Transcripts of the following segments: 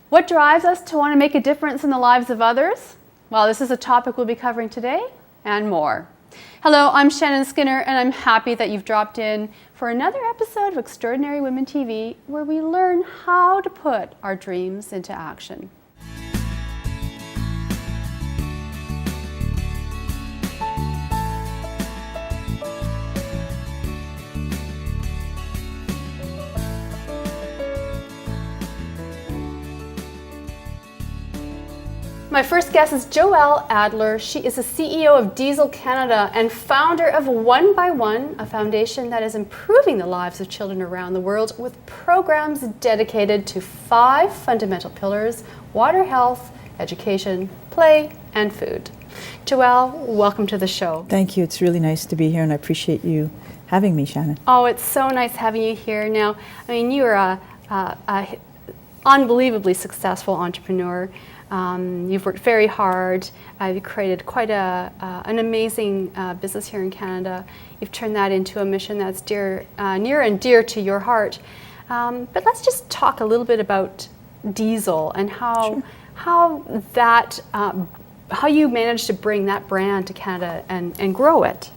What drives us to want to make a difference in the lives of others? Well, this is a topic we'll be covering today and more. Hello, I'm Shannon Skinner, and I'm happy that you've dropped in for another episode of Extraordinary Women TV, where we learn how to put our dreams into action. My first guest is Joelle Adler. She is the CEO of Diesel Canada and founder of OneXOne, a foundation that is improving the lives of children around the world with programs dedicated to 5 fundamental pillars: water, health, education, play, and food. Joelle, welcome to the show. Thank you. It's really nice to be here, and I appreciate you having me, Shannon. Oh, it's so nice having you here. Now, I mean, you are a unbelievably successful entrepreneur. You've worked very hard. You've created quite an amazing business here in Canada. You've turned that into a mission that's near and dear to your heart. But let's just talk a little bit about Diesel and how you managed to bring that brand to Canada and grow it.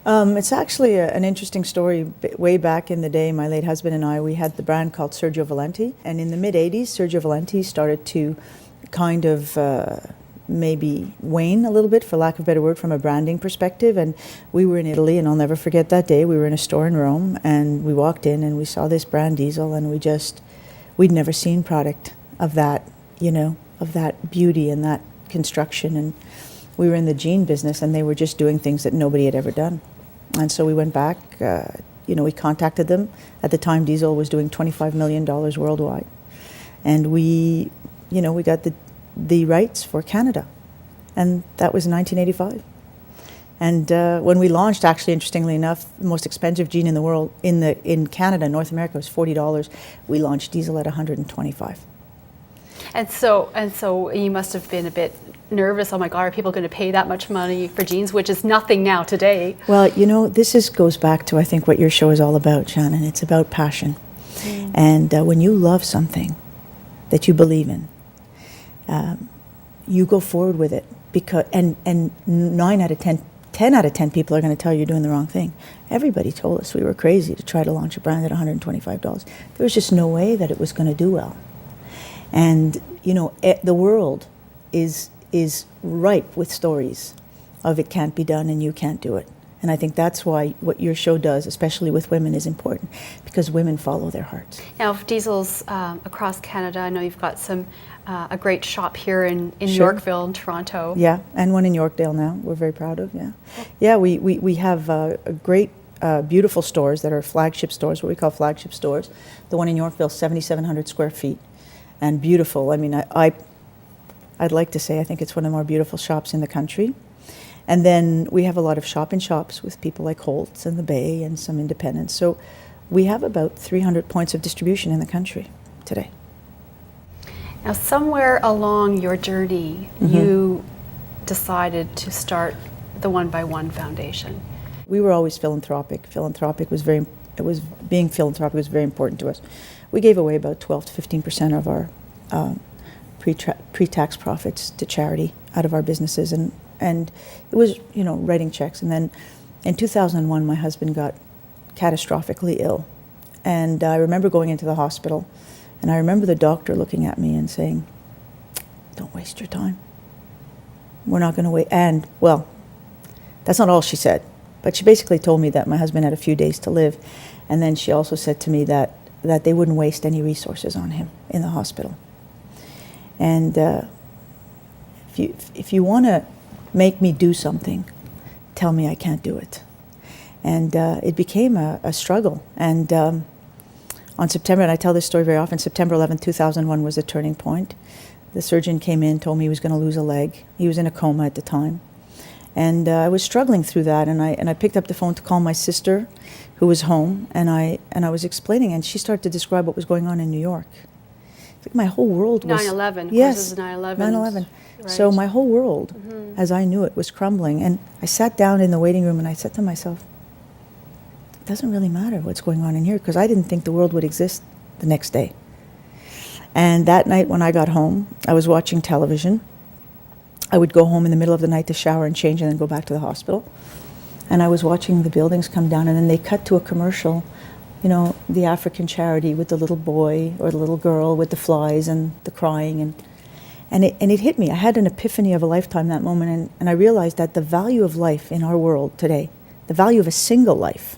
It's actually an interesting story. Way back in the day, my late husband and I, we had the brand called Sergio Valenti. And in the mid-'80s, Sergio Valenti started to kind of maybe wane a little bit, for lack of a better word, from a branding perspective. And we were in Italy, and I'll never forget that day. We were in a store in Rome, and we walked in and we saw this brand Diesel, and we'd never seen product of that, of that beauty and that construction. And we were in the jean business, and they were just doing things that nobody had ever done. And so we went back, we contacted them. At the time, Diesel was doing $25 million worldwide. And we got the rights for Canada, and that was in 1985. And when we launched, actually, interestingly enough, the most expensive jean in the world, in Canada, North America, was $40. We launched Diesel at $125. And so you must have been a bit nervous. Oh my God, are people going to pay that much money for jeans, which is nothing now today? Well, this goes back to, I think, what your show is all about, Shannon. It's about passion. And when you love something that you believe in, you go forward with it, because and 9 out of 10 out of 10 people are going to tell you you're doing the wrong thing. Everybody told us we were crazy to try to launch a brand at $125. There was just no way that it was going to do well. And the world is ripe with stories of it can't be done and you can't do it. And I think that's why what your show does, especially with women, is important, because women follow their hearts. Now, if Diesel's across Canada, I know you've got a great shop here in Sure. Yorkville and Toronto. Yeah, and one in Yorkdale now. We're very proud of. Yeah. We have a great, beautiful stores that are flagship stores, what we call flagship stores. The one in Yorkville, 7,700 square feet, and beautiful. I mean, I'd like to say I think it's one of the more beautiful shops in the country. And then we have a lot of shop-in-shops with people like Holtz and the Bay and some independents. So we have about 300 points of distribution in the country today. Now, somewhere along your journey, you decided to start the OneXOne Foundation. We were always philanthropic. Being philanthropic was very important to us. We gave away about 12 to 15% of our pre-tax profits to charity out of our businesses, and it was, writing checks. And then in 2001, my husband got catastrophically ill. And I remember going into the hospital, and I remember the doctor looking at me and saying, "Don't waste your time. We're not going to wait." And, well, that's not all she said, but she basically told me that my husband had a few days to live. And then she also said to me that they wouldn't waste any resources on him in the hospital. And if you want to make me do something, tell me I can't do it. And it became a struggle. And on September, and I tell this story very often, September 11, 2001 was a turning point. The surgeon came in, told me he was going to lose a leg. He was in a coma at the time. And I was struggling through that, and I picked up the phone to call my sister, who was home, and I was explaining, and she started to describe what was going on in New York. It's like my whole world was... 9/11. Yes, 9/11. 9/11. Right. So my whole world, as I knew it, was crumbling. And I sat down in the waiting room and I said to myself, it doesn't really matter what's going on in here, because I didn't think the world would exist the next day. And that night when I got home, I was watching television. I would go home in the middle of the night to shower and change and then go back to the hospital. And I was watching the buildings come down, and then they cut to a commercial, you know, the African charity with the little boy or the little girl with the flies and the crying. And it hit me. I had an epiphany of a lifetime that moment, and I realized that the value of life in our world today, the value of a single life,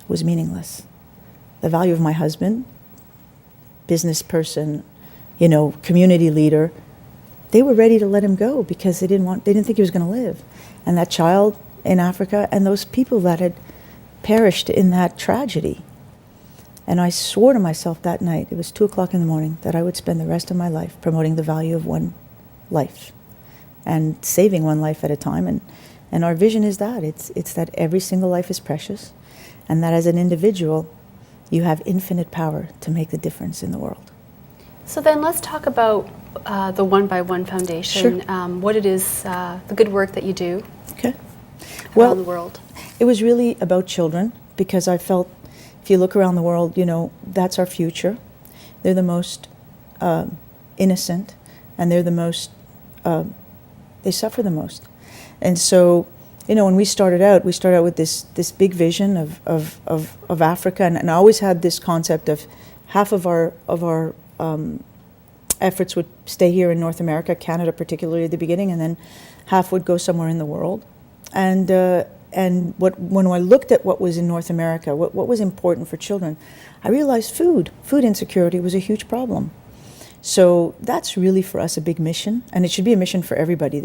was meaningless. The value of my husband, business person, you know, community leader, they were ready to let him go because they didn't think he was going to live. And that child in Africa and those people that had perished in that tragedy. And I swore to myself that night, it was 2:00 in the morning, that I would spend the rest of my life promoting the value of one life and saving one life at a time. And our vision is that. It's that every single life is precious, and that as an individual, you have infinite power to make the difference in the world. So then let's talk about the OneXOne Foundation, Sure. what it is, the good work that you do Okay. around the world. It was really about children, because I felt, if you look around the world, you know, that's our future. They're the most innocent, and they're the most, they suffer the most. And so, you know, when we started out with this big vision of Africa, and I always had this concept of half of our efforts would stay here in North America, Canada particularly at the beginning, and then half would go somewhere in the world. And when I looked at what was in North America, what was important for children, I realized food insecurity was a huge problem. So that's really for us a big mission, and it should be a mission for everybody.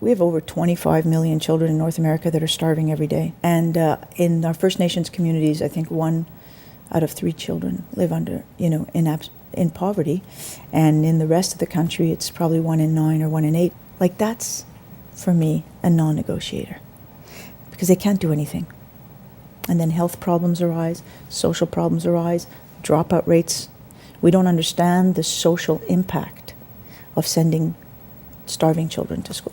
We have over 25 million children in North America that are starving every day. And in our First Nations communities, I think 1 out of 3 children live in poverty. And in the rest of the country, it's probably 1 in 9 or 1 in 8. Like, that's, for me, a non-negotiator, because they can't do anything. And then health problems arise, social problems arise, dropout rates. We don't understand the social impact of sending starving children to school.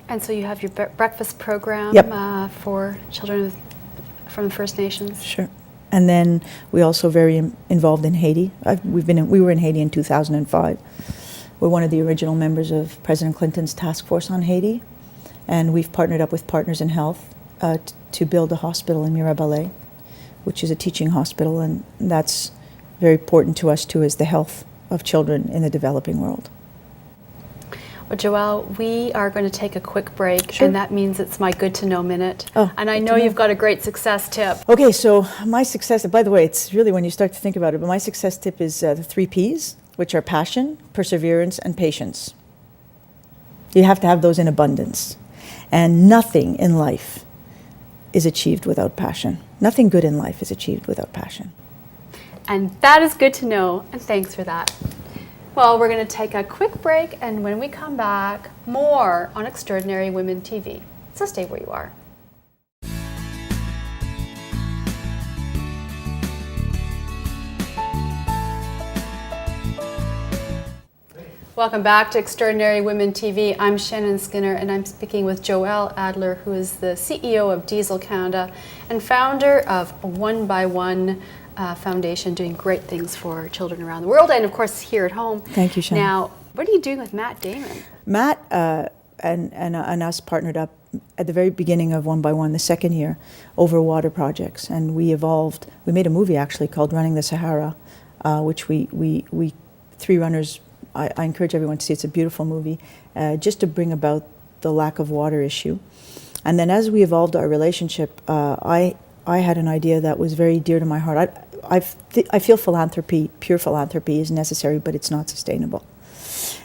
And so you have your breakfast program. Yep. For children from the First Nations. Sure. And then we also very involved in Haiti. We were in Haiti in 2005. We're one of the original members of President Clinton's task force on Haiti, and we've partnered up with Partners in Health to build a hospital in Mirabelais, which is a teaching hospital, and that's very important to us too, is the health of children in the developing world. Well, Joelle, we are going to take a quick break, Sure. and that means it's my good to know minute. Oh, and I good know to know. you've got a great success tip. Okay, so my success, by the way, it's really when you start to think about it, but my success tip is the 3 Ps, which are passion, perseverance, and patience. You have to have those in abundance. And nothing in life is achieved without passion. Nothing good in life is achieved without passion. And that is good to know, and thanks for that. Well, we're going to take a quick break, and when we come back, more on Extraordinary Women TV. So stay where you are. Welcome back to Extraordinary Women TV. I'm Shannon Skinner, and I'm speaking with Joelle Adler, who is the CEO of Diesel Canada and founder of OneXOne Foundation, doing great things for children around the world and, of course, here at home. Thank you, Shannon. Now, what are you doing with Matt Damon? Matt and us partnered up at the very beginning of OneXOne, the second year, over water projects, and we evolved. We made a movie actually called Running the Sahara, which we 3 runners. I encourage everyone to see. It's a beautiful movie, just to bring about the lack of water issue. And then as we evolved our relationship, I had an idea that was very dear to my heart. I feel philanthropy, pure philanthropy, is necessary, but it's not sustainable.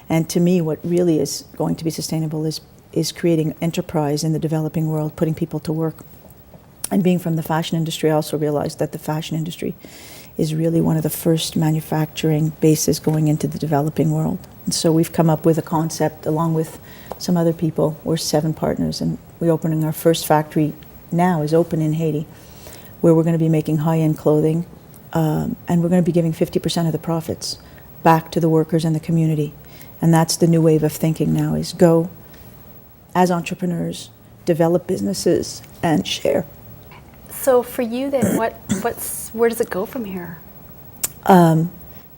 And to me, what really is going to be sustainable is creating enterprise in the developing world, putting people to work. And being from the fashion industry, I also realized that the fashion industry is really one of the first manufacturing bases going into the developing world. And so we've come up with a concept along with some other people. We're 7 partners, and we're opening our first factory now, is open in Haiti, where we're going to be making high-end clothing, and we're going to be giving 50% of the profits back to the workers and the community. And that's the new wave of thinking now, is go as entrepreneurs, develop businesses, and share. So for you then, where does it go from here?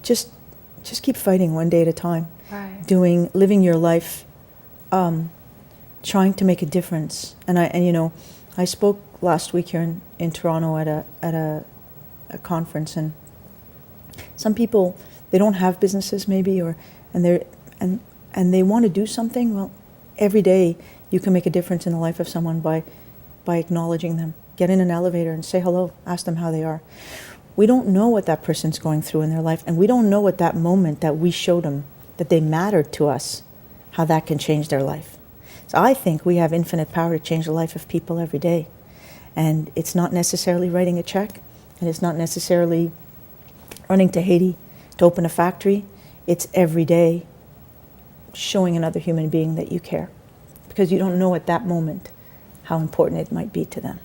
Just keep fighting one day at a time. Right. Living your life, trying to make a difference. And you know, I spoke last week here in Toronto at a conference, and some people, they don't have businesses maybe, and they want to do something. Well, every day you can make a difference in the life of someone by acknowledging them. Get in an elevator and say hello, ask them how they are. We don't know what that person's going through in their life, and we don't know what that moment that we showed them that they mattered to us, how that can change their life. So I think we have infinite power to change the life of people every day. And it's not necessarily writing a check, and it's not necessarily running to Haiti to open a factory. It's every day showing another human being that you care, because you don't know at that moment how important it might be to them.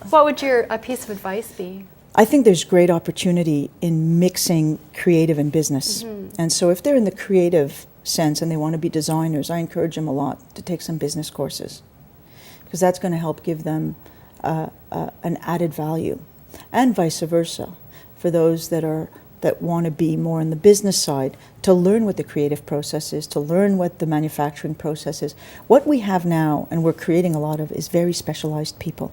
What would your piece of advice be? I think there's great opportunity in mixing creative and business. And so if they're in the creative sense and they want to be designers, I encourage them a lot to take some business courses, because that's going to help give them an added value, and vice versa for those that want to be more on the business side, to learn what the creative process is, to learn what the manufacturing process is. What we have now, and we're creating a lot of, is very specialized people.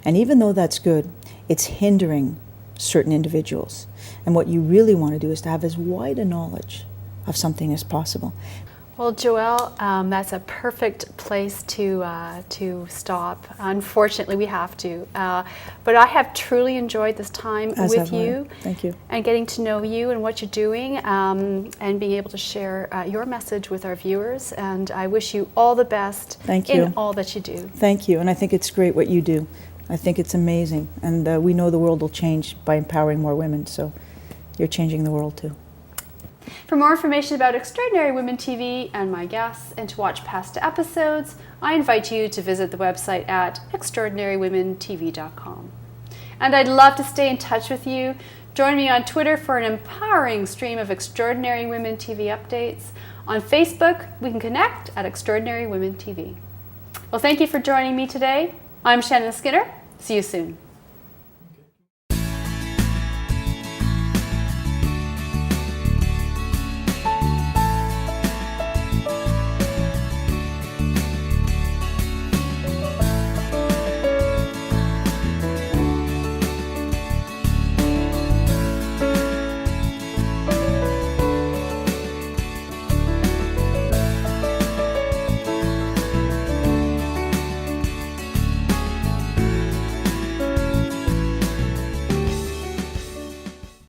And even though that's good, it's hindering certain individuals. And what you really want to do is to have as wide a knowledge of something as possible. Well, Joelle, that's a perfect place to stop. Unfortunately, we have to. But I have truly enjoyed this time with you. Thank you. And getting to know you and what you're doing, and being able to share your message with our viewers. And I wish you all the best in all that you do. Thank you. And I think it's great what you do. I think it's amazing. And we know the world will change by empowering more women. So you're changing the world too. For more information about Extraordinary Women TV and my guests, and to watch past episodes, I invite you to visit the website at extraordinarywomentv.com. And I'd love to stay in touch with you. Join me on Twitter for an empowering stream of Extraordinary Women TV updates. On Facebook, we can connect at Extraordinary Women TV. Well, thank you for joining me today. I'm Shannon Skinner. See you soon.